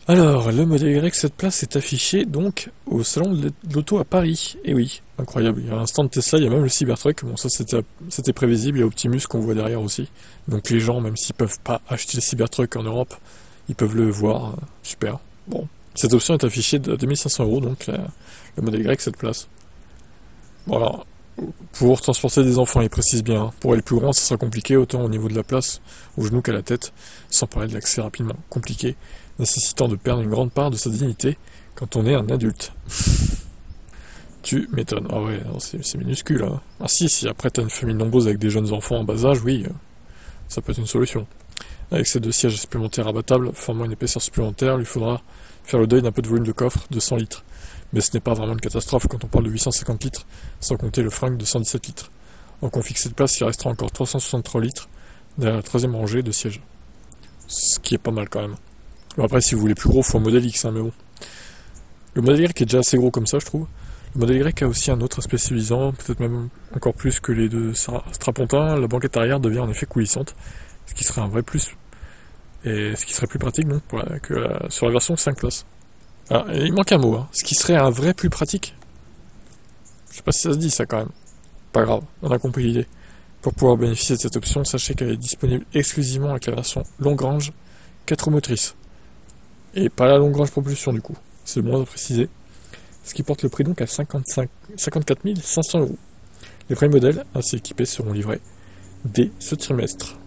Alors, le modèle Y, cette place est affichée donc au salon de l'auto à Paris. Et oui, incroyable. Il y a un stand Tesla, il y a même le Cybertruck. Bon, ça c'était prévisible. Il y a Optimus qu'on voit derrière aussi. Donc les gens, même s'ils peuvent pas acheter le Cybertruck en Europe, ils peuvent le voir. Super. Bon, cette option est affichée à 2500 €, donc le modèle Y, cette place. Bon alors, pour transporter des enfants, il précise bien, hein. Pour aller plus grand, ça sera compliqué, autant au niveau de la place, au genou qu'à la tête, sans parler de l'accès rapidement compliqué, nécessitant de perdre une grande part de sa dignité quand on est un adulte. Tu m'étonnes. Ah ouais, c'est minuscule, hein. Ah si après t'as une famille nombreuse avec des jeunes enfants en bas âge, oui, ça peut être une solution. Avec ces deux sièges supplémentaires abattables, formant une épaisseur supplémentaire, il lui faudra faire le deuil d'un peu de volume de coffre de 100 litres. Mais ce n'est pas vraiment une catastrophe quand on parle de 850 litres, sans compter le fringue de 117 litres. En config cette place, il restera encore 363 litres derrière la troisième rangée de sièges. Ce qui est pas mal quand même. Bon, après, si vous voulez plus gros, faut un modèle X, hein, mais bon. Le modèle Y est déjà assez gros comme ça, je trouve. Le modèle Y a aussi un autre aspect civilisant, peut-être même encore plus que les deux strapontins. La banquette arrière devient en effet coulissante, ce qui serait un vrai plus. Et ce qui serait plus pratique donc, sur la version 5 places. Ah, et il manque un mot, hein. Ce qui serait un vrai plus pratique. Je sais pas si ça se dit ça quand même. Pas grave, on a compris l'idée. Pour pouvoir bénéficier de cette option, sachez qu'elle est disponible exclusivement avec la version longue range 4 roues motrices. Et pas la longue range propulsion du coup, c'est le moins à préciser. Ce qui porte le prix donc à 54 500 €. Les premiers modèles ainsi équipés seront livrés dès ce trimestre.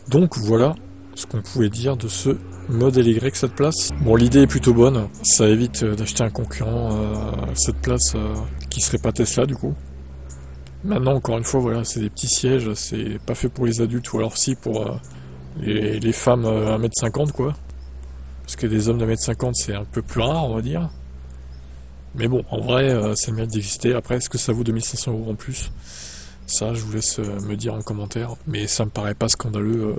Donc voilà ce qu'on pouvait dire de ce modèle Y cette place. Bon, l'idée est plutôt bonne, ça évite d'acheter un concurrent cette place qui serait pas Tesla du coup. Maintenant, encore une fois, voilà, c'est des petits sièges, c'est pas fait pour les adultes ou alors si pour les femmes 1m50 quoi. Parce que des hommes de 1m50 c'est un peu plus rare, on va dire. Mais bon, en vrai, ça mérite d'exister. Après, est-ce que ça vaut 2500 € en plus? Ça, je vous laisse me dire en commentaire. Mais ça me paraît pas scandaleux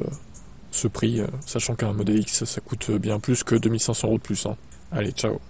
ce prix, sachant qu'un modèle X ça coûte bien plus que 2500 € de plus, hein. Allez, ciao.